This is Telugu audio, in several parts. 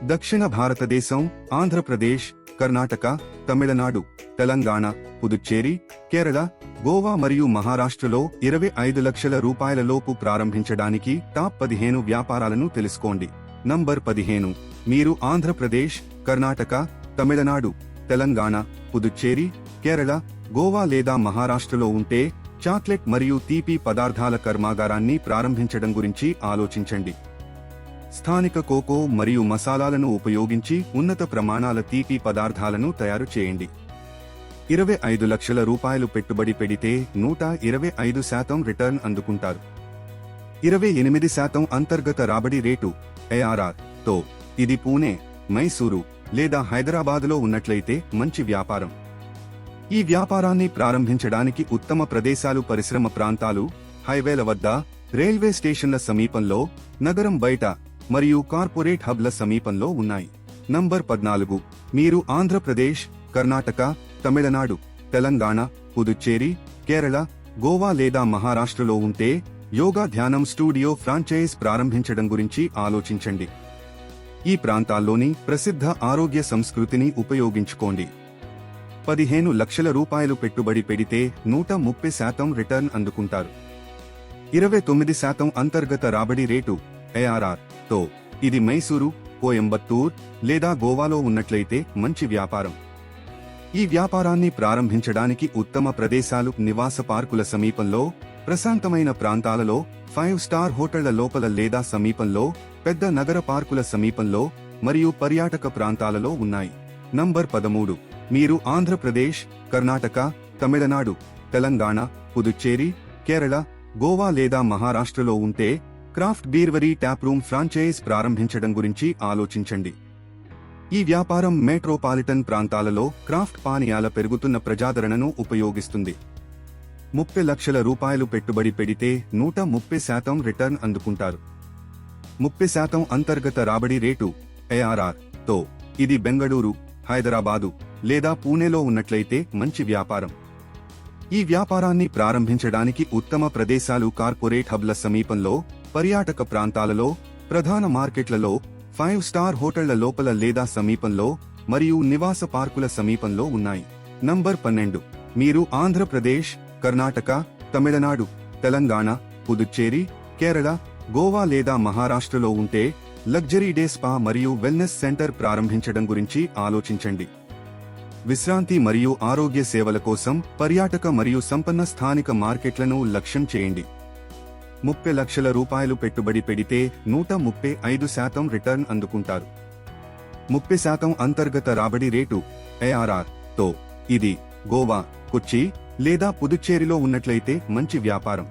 దక్షిణ భారతదేశం ఆంధ్రప్రదేశ్, కర్ణాటక, తమిళనాడు, తెలంగాణ, పుదుచ్చేరి, కేరళ, గోవా మరియు మహారాష్ట్రలో 25 లక్షల రూపాయల లోపు ప్రారంభించడానికి టాప్ 15 వ్యాపారాలను తెలుసుకోండి. నంబర్ 15. మీరు ఆంధ్రప్రదేశ్, కర్ణాటక, తమిళనాడు, తెలంగాణ, పుదుచ్చేరి, కేరళ, గోవా లేదా మహారాష్ట్రలో ఉంటే చాక్లెట్ మరియు తీపి పదార్థాల కర్మాగారాన్ని ప్రారంభించడం గురించి ఆలోచించండి. స్థానిక కోకో మరియు మసాలాలను ఉపయోగించి ఉన్నత ప్రమాణాల తీపి పదార్థాలను తయారు చేయండి. 25 లక్షల రూపాయలు పెట్టుబడి పెడితే 125% రిటర్న్ అందుకుంటారు. 28% అంతర్గత రాబడి రేటు ARR తో ఇది పూణే, మైసూరు లేదా హైదరాబాదులో ఉన్నట్లయితే మంచి వ్యాపారం. ఈ వ్యాపారాన్ని ప్రారంభించడానికి ఉత్తమ ప్రదేశాలు పరిశ్రమ ప్రాంతాలు, హైవేల వద్ద, రైల్వే స్టేషన్ల సమీపంలో, నగరం బయట మరియు కార్పొరేట్ హబ్ల సమీపంలో ఉన్నాయి. నంబర్ 14. మీరు ఆంధ్రప్రదేశ్, కర్ణాటక, తమిళనాడు, తెలంగాణ, పుదుచ్చేరి, కేరళ, గోవా లేదా మహారాష్ట్రలో ఉంటే యోగా ధ్యానం స్టూడియో ఫ్రాంచైజ్ ప్రారంభించడం గురించి ఆలోచించండి. ఈ ప్రాంతాల్లోని ప్రసిద్ధ ఆరోగ్య సంస్కృతిని ఉపయోగించుకోండి. 15 లక్షల రూపాయలు పెట్టుబడి పెడితే 130% రిటర్న్ అందుకుంటారు. 29% అంతర్గత రాబడి రేటు ARR తో ఇది మైసూరు, కోయంబత్తూర్ లేదా గోవాలో ఉన్నట్లయితే మంచి వ్యాపారం. ఈ వ్యాపారాన్ని ప్రారంభించడానికి ఉత్తమ ప్రదేశాలు నివాస పార్కుల సమీపంలో, ప్రశాంతమైన ప్రాంతాలలో, 5 స్టార్ హోటళ్ల లోపల లేదా సమీపంలో, పెద్ద నగర పార్కుల సమీపంలో మరియు పర్యాటక ప్రాంతాలలో ఉన్నాయి. నంబర్ 13. మీరు ఆంధ్రప్రదేశ్, కర్ణాటక, తమిళనాడు, తెలంగాణ, పుదుచ్చేరి, కేరళ, గోవా లేదా మహారాష్ట్రలో ఉంటే క్రాఫ్ట్ బీర్వరీ ట్యాప్ రూమ్ ఫ్రాంచైజ్ ప్రారంభించడం గురించి ఆలోచించండి. ఈ వ్యాపారం మెట్రోపాలిటన్ ప్రాంతాలలో క్రాఫ్ట్ పానీయాల పెరుగుతున్న ప్రజాదరణను ఉపయోగిస్తుంది. 30 లక్షల రూపాయలు పెట్టుబడి పెడితే 130% రిటర్న్ అందుకుంటారు. 30% అంతర్గత రాబడి రేటు ARR తో ఇది బెంగళూరు, హైదరాబాదు లేదా పూణేలో ఉన్నట్లయితే మంచి వ్యాపారం. ఈ వ్యాపారాన్ని ప్రారంభించడానికి ఉత్తమ ప్రదేశాలు కార్పొరేట్ హబ్ల సమీపంలో, పర్యాటక ప్రాంతాలలో, ప్రధాన మార్కెట్లలో, 5 స్టార్ హోటళ్ల లోపల లేదా సమీపంలో మరియు నివాస పార్కుల సమీపంలో ఉన్నాయి. నంబర్ 12. మీరు ఆంధ్రప్రదేశ్, కర్ణాటక, తమిళనాడు, తెలంగాణ, పుదుచ్చేరి, కేరళ, గోవా లేదా మహారాష్ట్రలో ఉంటే లగ్జరీ డే స్పా మరియు వెల్నెస్ సెంటర్ ప్రారంభించడం గురించి ఆలోచించండి. విశ్రాంతి మరియు ఆరోగ్య సేవల కోసం పర్యాటక మరియు సంపన్న స్థానిక మార్కెట్లను లక్ష్యం చేయండి. 30 లక్షల రూపాయలు పెట్టుబడి పెడితే 135% రిటర్న్ అందుకుంటారు. 30% అంతర్గత రాబడి రేటు ARR తో ఇది గోవా, కొచ్చి లేదా పుదుచ్చేరిలో ఉన్నట్లయితే మంచి వ్యాపారం.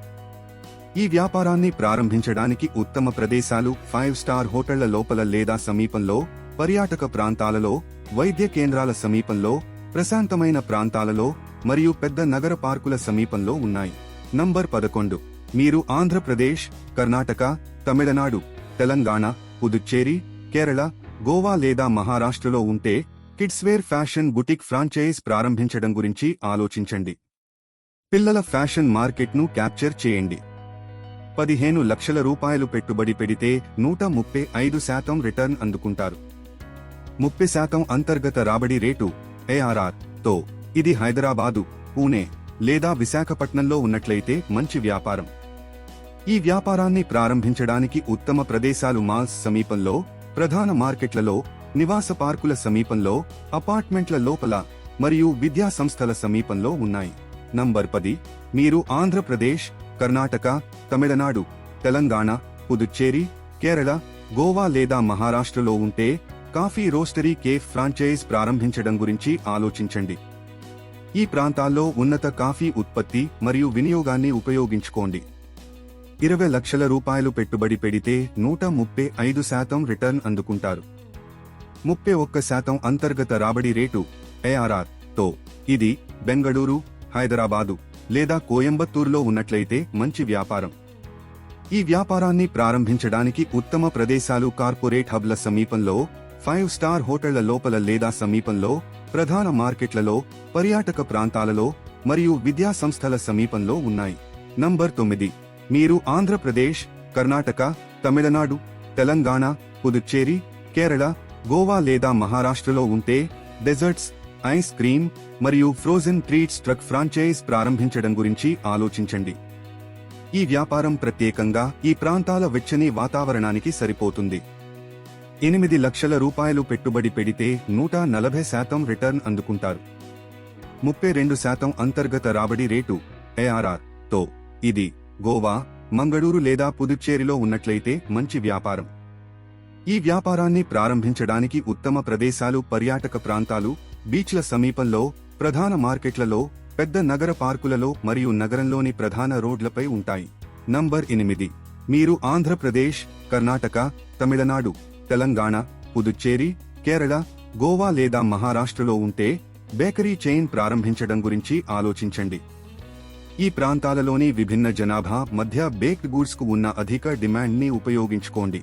ఈ వ్యాపారాన్ని ప్రారంభించడానికి ఉత్తమ ప్రదేశాలు 5 స్టార్ హోటళ్ల లోపల లేదా సమీపంలో, పర్యాటక ప్రాంతాలలో, వైద్య కేంద్రాల సమీపంలో, ప్రశాంతమైన ప్రాంతాలలో మరియు పెద్ద నగర పార్కుల సమీపంలో ఉన్నాయి. నంబర్ 11. మీరు ఆంధ్రప్రదేశ్, కర్ణాటక, తమిళనాడు, తెలంగాణ, పుదుచ్చేరి, కేరళ, గోవా లేదా మహారాష్ట్రలో ఉంటే కిడ్స్వేర్ ఫ్యాషన్ బుటిక్ ఫ్రాంచైజ్ ప్రారంభించడం గురించి ఆలోచించండి. పిల్లల ఫ్యాషన్ మార్కెట్ను క్యాప్చర్ చేయండి. 15 లక్షల రూపాయలు పెట్టుబడి పెడితే 135% రిటర్న్ అందుకుంటారు. 30% అంతర్గత రాబడి రేటు ARR తో ఇది హైదరాబాదు, పూణే లేదా విశాఖపట్నంలో ఉన్నట్లయితే మంచి వ్యాపారం. ఈ వ్యాపారాన్ని ప్రారంభించడానికి ఉత్తమ ప్రదేశాలు మాల్స్ సమీపంలో, ప్రధాన మార్కెట్లలో, నివాస పార్కుల సమీపంలో, అపార్ట్మెంట్ల లోపల మరియు విద్యా సంస్థల సమీపంలో ఉన్నాయి. నంబర్ 10. మీరు ఆంధ్రప్రదేశ్, కర్ణాటక, తమిళనాడు, తెలంగాణ, పుదుచ్చేరి, కేరళ, గోవా లేదా మహారాష్ట్రలో ఉంటే కాఫీ రోస్టరీ కేఫ్ ఫ్రాంచైజ్ ప్రారంభించడం గురించి ఆలోచించండి. ఈ ప్రాంతాల్లో ఉన్నత కాఫీ ఉత్పత్తి మరియు వినియోగాన్ని ఉపయోగించుకోండి. 20 లక్షల రూపాయలు పెట్టుబడి పెడితే 135% రిటర్న్ అందుకుంటారు. 31% అంతర్గత రాబడి రేటు ARR తో ఇది బెంగళూరు, హైదరాబాదు లేదా కోయంబత్తూరులో ఉన్నట్లయితే మంచి వ్యాపారం. ఈ వ్యాపారాన్ని ప్రారంభించడానికి ఉత్తమ ప్రదేశాలు కార్పొరేట్ హబ్ల సమీపంలో, 5 స్టార్ హోటళ్ల లోపల లేదా సమీపంలో, ప్రధాన మార్కెట్లలో, పర్యాటక ప్రాంతాలలో మరియు విద్యా సంస్థల సమీపంలో ఉన్నాయి. నంబర్ 9. మీరు ఆంధ్రప్రదేశ్, కర్ణాటక, తమిళనాడు, తెలంగాణ, పుదుచ్చేరి, కేరళ, గోవా లేదా మహారాష్ట్రలో ఉంటే డెజర్ట్స్, ఐస్ క్రీమ్ మరియు ఫ్రోజెన్ ట్రీట్స్ ట్రక్ ఫ్రాంచైజ్ ప్రారంభించడం గురించి ఆలోచించండి. ఈ వ్యాపారం ప్రత్యేకంగా ఈ ప్రాంతాల వెచ్చని వాతావరణానికి సరిపోతుంది. 8 లక్షల రూపాయలు పెట్టుబడి పెడితే 140% రిటర్న్ అందుకుంటారు. 32% అంతర్గత రాబడి రేటు ARR తో ఇది గోవా, మంగళూరు లేదా పుదుచ్చేరిలో ఉన్నట్లయితే మంచి వ్యాపారం. ఈ వ్యాపారాన్ని ప్రారంభించడానికి ఉత్తమ ప్రదేశాలు పర్యాటక ప్రాంతాలు, బీచ్ల సమీపంలో, ప్రధాన మార్కెట్లలో, పెద్ద నగర పార్కులలో మరియు నగరంలోని ప్రధాన రోడ్లపై ఉంటాయి. నంబర్ 8. మీరు ఆంధ్రప్రదేశ్, కర్ణాటక, తమిళనాడు, తెలంగాణ, పుదుచ్చేరి, కేరళ, గోవా లేదా మహారాష్ట్రలో ఉంటే బేకరీ చైన్ ప్రారంభించడం గురించి ఆలోచించండి. ఈ ప్రాంతాలలోని విభిన్న జనాభా మధ్య బేక్డ్ గూడ్స్ కు ఉన్న అధిక డిమాండ్ని ఉపయోగించుకోండి.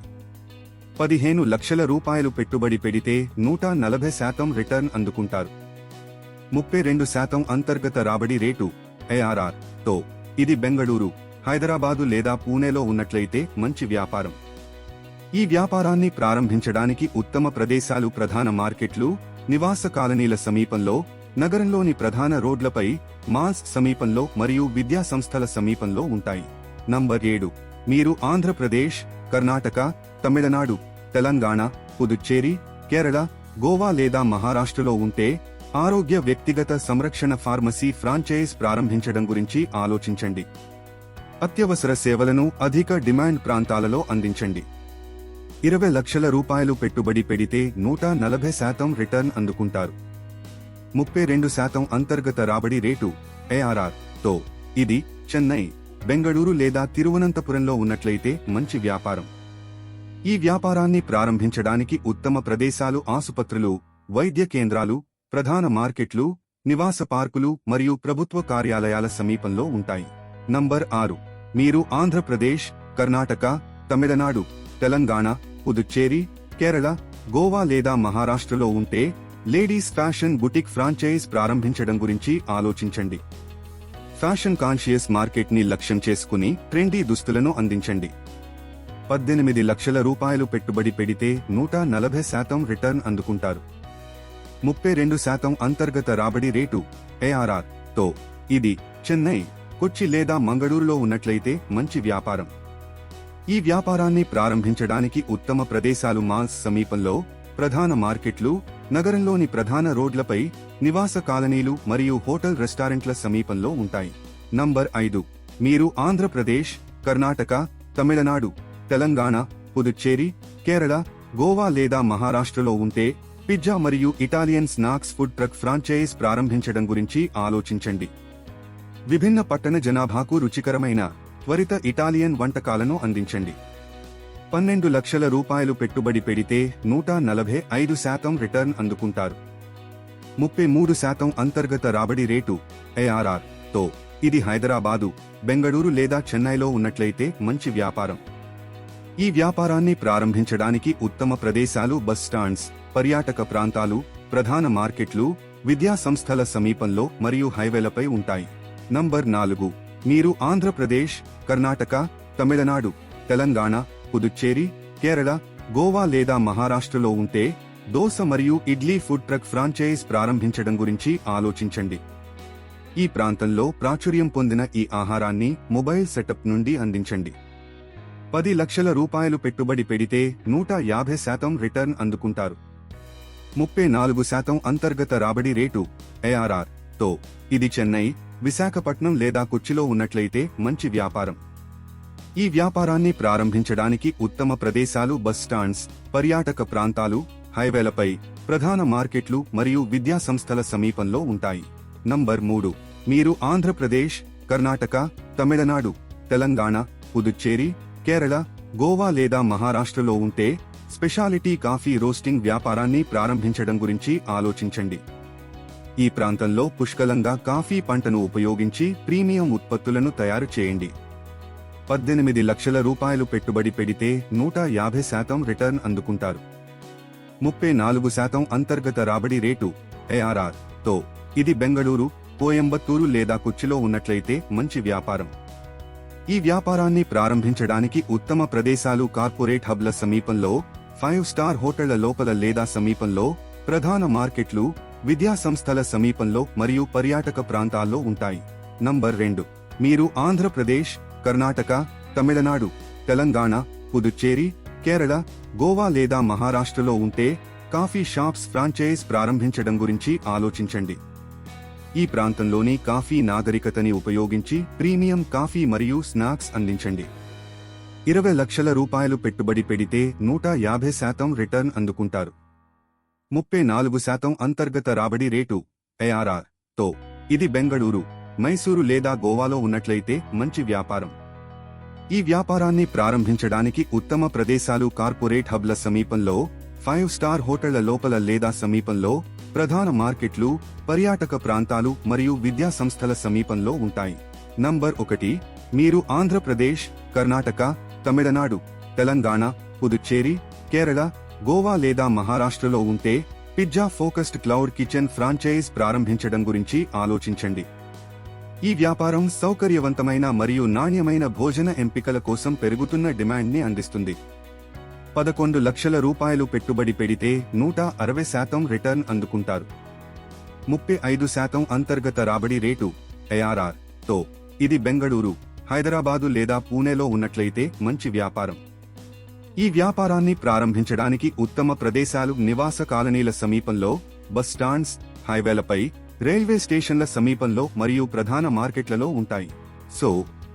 15 లక్షల రూపాయలు పెట్టుబడి పెడితే 140% రిటర్న్ అందుకుంటారు. 32% అంతర్గత రాబడి రేటు ARR తో ఇది బెంగళూరు, హైదరాబాదు లేదా పూణేలో ఉన్నట్లయితే మంచి వ్యాపారం. ఈ వ్యాపారాన్ని ప్రారంభించడానికి ఉత్తమ ప్రదేశాలు ప్రధాన మార్కెట్లు, నివాస కాలనీల సమీపంలో, నగరంలోని ప్రధాన రోడ్లపై, మాల్స్ సమీపంలో మరియు విద్యా సంస్థల సమీపంలో ఉంటాయి. నంబర్ 7. మీరు ఆంధ్రప్రదేశ్, కర్ణాటక, తమిళనాడు, తెలంగాణ, పుదుచ్చేరి, కేరళ, గోవా లేదా మహారాష్ట్రలో ఉంటే ఆరోగ్య వ్యక్తిగత సంరక్షణ ఫార్మసీ ఫ్రాంచైజ్ ప్రారంభించడం గురించి ఆలోచించండి. అత్యవసర సేవలను అధిక డిమాండ్ ప్రాంతాలలో అందించండి. 20 లక్షల రూపాయలు పెట్టుబడి పెడితే 140% రిటర్న్ అందుకుంటారు. 32% అంతర్గత రాబడి రేటు ARR తో ఇది చెన్నై, బెంగళూరు లేదా తిరువనంతపురంలో ఉన్నట్లయితే మంచి వ్యాపారం. ఈ వ్యాపారాన్ని ప్రారంభించడానికి ఉత్తమ ప్రదేశాలు ఆసుపత్రులు, వైద్య కేంద్రాలు, ప్రధాన మార్కెట్లు, నివాస పార్కులు మరియు ప్రభుత్వ కార్యాలయాల సమీపంలో ఉంటాయి. నంబర్ 6. మీరు ఆంధ్రప్రదేశ్, కర్ణాటక, తమిళనాడు, తెలంగాణ, పుదుచ్చేరి, కేరళ, గోవా లేదా మహారాష్ట్రలో ఉంటే లేడీస్ ఫ్యాషన్ బుటిక్ ఫ్రాంచైజ్ ప్రారంభించడం గురించి ఆలోచించండి. ఫ్యాషన్ కాన్షియస్ మార్కెట్ని లక్ష్యం చేసుకుని ట్రెండీ దుస్తులను అందించండి. 18 లక్షల రూపాయలు పెట్టుబడి పెడితే 140% రిటర్న్ అందుకుంటారు. 32% అంతర్గత రాబడి రేటు ARR తో ఇది చెన్నై, కొచ్చి లేదా మంగళూరులో ఉన్నట్లయితే మంచి వ్యాపారం. ఈ వ్యాపారాన్ని ప్రారంభించడానికి ఉత్తమ ప్రదేశాలు మాల్స్ సమీపంలో, ప్రధాన మార్కెట్లు, నగరంలోని ప్రధాన రోడ్లపై, నివాస కాలనీలు మరియు హోటల్ రెస్టారెంట్ల సమీపంలో ఉంటాయి. నంబర్ 5. మీరు ఆంధ్రప్రదేశ్, కర్ణాటక, తమిళనాడు, తెలంగాణ, పుదుచ్చేరి, కేరళ, గోవా లేదా మహారాష్ట్రలో ఉంటే పిజ్జా మరియు Italian snacks food truck franchise ప్రారంభించడం గురించి ఆలోచించండి. విభిన్న పట్టణ జనాభాకు రుచికరమైన, త్వరిత ఇటాలియన్ వంటకాలను అందించండి. 12 లక్షల రూపాయలు పెట్టుబడి పెడితే 145% రిటర్న్ అందుకుంటారు. 33% అంతర్గత రాబడి రేటు ARR తో ఇది హైదరాబాదు, బెంగళూరు లేదా చెన్నైలో ఉన్నట్లయితే మంచి వ్యాపారం. ఈ వ్యాపారాన్ని ప్రారంభించడానికి ఉత్తమ ప్రదేశాలు బస్ స్టాండ్స్, పర్యాటక ప్రాంతాలు, ప్రధాన మార్కెట్లు, విద్యా సంస్థల సమీపంలో మరియు హైవేలపై ఉంటాయి. నంబర్ 4. మీరు ఆంధ్రప్రదేశ్, కర్ణాటక, తమిళనాడు, తెలంగాణ, పుదుచ్చేరి, కేరళ, గోవా లేదా మహారాష్ట్రలో ఉంటే దోస మరియు ఇడ్లీ ఫుడ్ ట్రక్ ఫ్రాంచైజ్ ప్రారంభించడం గురించి ఆలోచించండి. ఈ ప్రాంతంలో ప్రాచుర్యం పొందిన ఈ ఆహారాన్ని మొబైల్ సెటప్ నుండి అందించండి. 10 లక్షల రూపాయలు పెట్టుబడి పెడితే 150% రిటర్న్ అందుకుంటారు. 34% అంతర్గత రాబడి రేటు ARR తో ఇది చెన్నై, విశాఖపట్నం లేదా కొచ్చిలో ఉన్నట్లయితే మంచి వ్యాపారం. ఈ వ్యాపారాన్ని ప్రారంభించడానికి ఉత్తమ ప్రదేశాలు బస్ స్టాండ్స్, పర్యాటక ప్రాంతాలు, హైవేలపై, ప్రధాన మార్కెట్లు మరియు విద్యా సంస్థల సమీపంలో ఉంటాయి. నంబర్ 3. మీరు ఆంధ్రప్రదేశ్, కర్ణాటక, తమిళనాడు, తెలంగాణ, పుదుచ్చేరి, కేరళ, గోవా లేదా మహారాష్ట్రలో ఉంటే స్పెషాలిటీ కాఫీ రోస్టింగ్ వ్యాపారాన్ని ప్రారంభించడం గురించి ఆలోచించండి. ఈ ప్రాంతంలో పుష్కలంగా కాఫీ పంటను ఉపయోగించి ప్రీమియం ఉత్పత్తులను తయారు చేయండి. 18 లక్షల రూపాయలు పెట్టుబడి పెడితే 150% రిటర్న్ అందుకుంటారు. 34% అంతర్గత రాబడి రేటు ARR తో ఇది బెంగళూరు, కోయంబత్తూరు లేదా కొచ్చిలో ఉన్నట్లయితే మంచి వ్యాపారం. ఈ వ్యాపారాన్ని ప్రారంభించడానికి ఉత్తమ ప్రదేశాలు కార్పొరేట్ హబ్ల సమీపంలో, 5 స్టార్ హోటళ్ల లోపల లేదా సమీపంలో, ప్రధాన మార్కెట్లు, విద్యా సంస్థల సమీపంలో మరియు పర్యాటక ప్రాంతాల్లో ఉంటాయి. నంబర్ 2. మీరు ఆంధ్రప్రదేశ్, కర్ణాటక, తమిళనాడు, తెలంగాణ, పుదుచ్చేరి, కేరళ, గోవా లేదా మహారాష్ట్రలో ఉంటే కాఫీ షాప్స్ ఫ్రాంచైజ్ ప్రారంభించడం గురించి ఆలోచించండి. ఈ ప్రాంతంలోని కాఫీ నాగరికతని ఉపయోగించి ప్రీమియం కాఫీ మరియు స్నాక్స్ అందించండి. 20 లక్షల రూపాయలు పెట్టుబడి పెడితే 150% రిటర్న్ అందుకుంటారు. 34% అంతర్గత రాబడి రేటు ARR తో ఇది బెంగళూరు, మైసూరు లేదా గోవాలో ఉన్నట్లయితే మంచి వ్యాపారం. ఈ వ్యాపారాన్ని ప్రారంభించడానికి ఉత్తమ ప్రదేశాలు కార్పొరేట్ హబ్ల సమీపంలో, 5 స్టార్ హోటళ్ల లోపల లేదా సమీపంలో, ప్రధాన మార్కెట్లు, పర్యాటక ప్రాంతాలు మరియు విద్యా సంస్థల సమీపంలో ఉంటాయి. నంబర్ 1. మీరు ఆంధ్రప్రదేశ్, కర్ణాటక, తమిళనాడు, తెలంగాణ, పుదుచ్చేరి, కేరళ, గోవా లేదా మహారాష్ట్రలో ఉంటే pizza focused cloud kitchen franchise ప్రారంభించడం గురించి ఆలోచించండి. ఈ వ్యాపారం సౌకర్యవంతమైన మరియు నాణ్యమైన భోజన ఎంపికల కోసం పెరుగుతున్న డిమాండ్ని అందిస్తుంది. 11 లక్షల రూపాయలు పెట్టుబడి పెడితే 160% రిటర్న్ అందుకుంటారు. 35% అంతర్గత రాబడి రేటు ARR తో ఇది బెంగళూరు, హైదరాబాదు లేదా పూణేలో ఉన్నట్లయితే మంచి వ్యాపారం. ఈ వ్యాపారాన్ని ప్రారంభించడానికి ఉత్తమ ప్రదేశాలు నివాస కాలనీల సమీపంలో, బస్ స్టాండ్స్, హైవేలపై, రైల్వే స్టేషన్ల సమీపంలో మరియు ప్రధాన మార్కెట్లలో ఉంటాయి. సో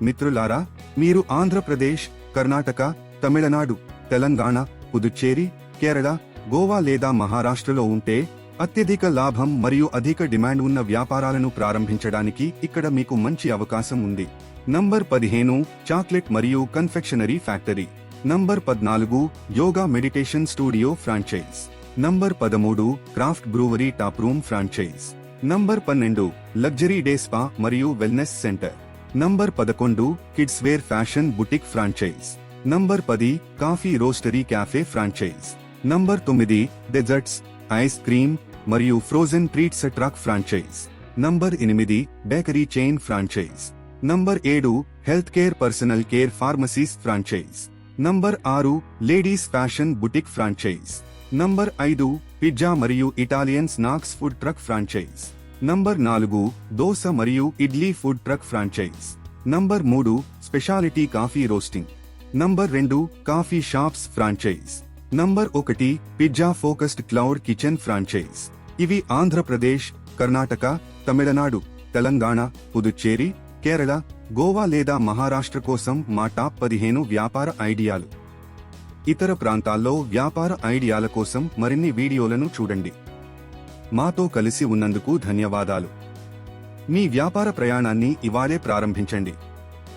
మిత్రులారా, మీరు ఆంధ్రప్రదేశ్, కర్ణాటక, తమిళనాడు, తెలంగాణ, పుదుచ్చేరి, కేరళ, గోవా లేదా మహారాష్ట్రలో ఉంటే అత్యధిక లాభం మరియు అధిక డిమాండ్ ఉన్న వ్యాపారాలను ప్రారంభించడానికి ఇక్కడ మీకు మంచి అవకాశం ఉంది. నంబర్ 15. చాక్లెట్ మరియు confectionery factory. Number 14. Yoga meditation studio franchise. Number 13. Craft brewery taproom franchise. Number 12. Luxury day spa మరియు wellness centre. Number 11. Kids wear fashion boutique franchise. Number 10. Coffee roastery cafe franchise. Number 9. Desserts, ice cream మరియు frozen treats truck franchise. Number 8. Bakery chain franchise. Number 7. Health care personal care pharmacies franchise. Number 6. Ladies fashion boutique franchise. Number 5. Pizza మరియు Italian snacks food truck franchise. Number 4. Dosa మరియు idli food truck franchise. Number 3. Speciality coffee roasting. Number 2. Coffee shops franchise. Number 1. Pizza focused cloud kitchen franchise. ఇవి ఆంధ్రప్రదేశ్, కర్ణాటక, తమిళనాడు, తెలంగాణ, పుదుచ్చేరి, కేరళ, గోవా లేదా మహారాష్ట్ర కోసం మా టాప్ 15 వ్యాపార ఐడియాలు. ఇతర ప్రాంతాల్లో వ్యాపార ఐడియాల కోసం మరిన్ని వీడియోలను చూడండి. మాతో కలిసి ఉన్నందుకు ధన్యవాదాలు. మీ వ్యాపార ప్రయాణాన్ని ఇవాళే ప్రారంభించండి.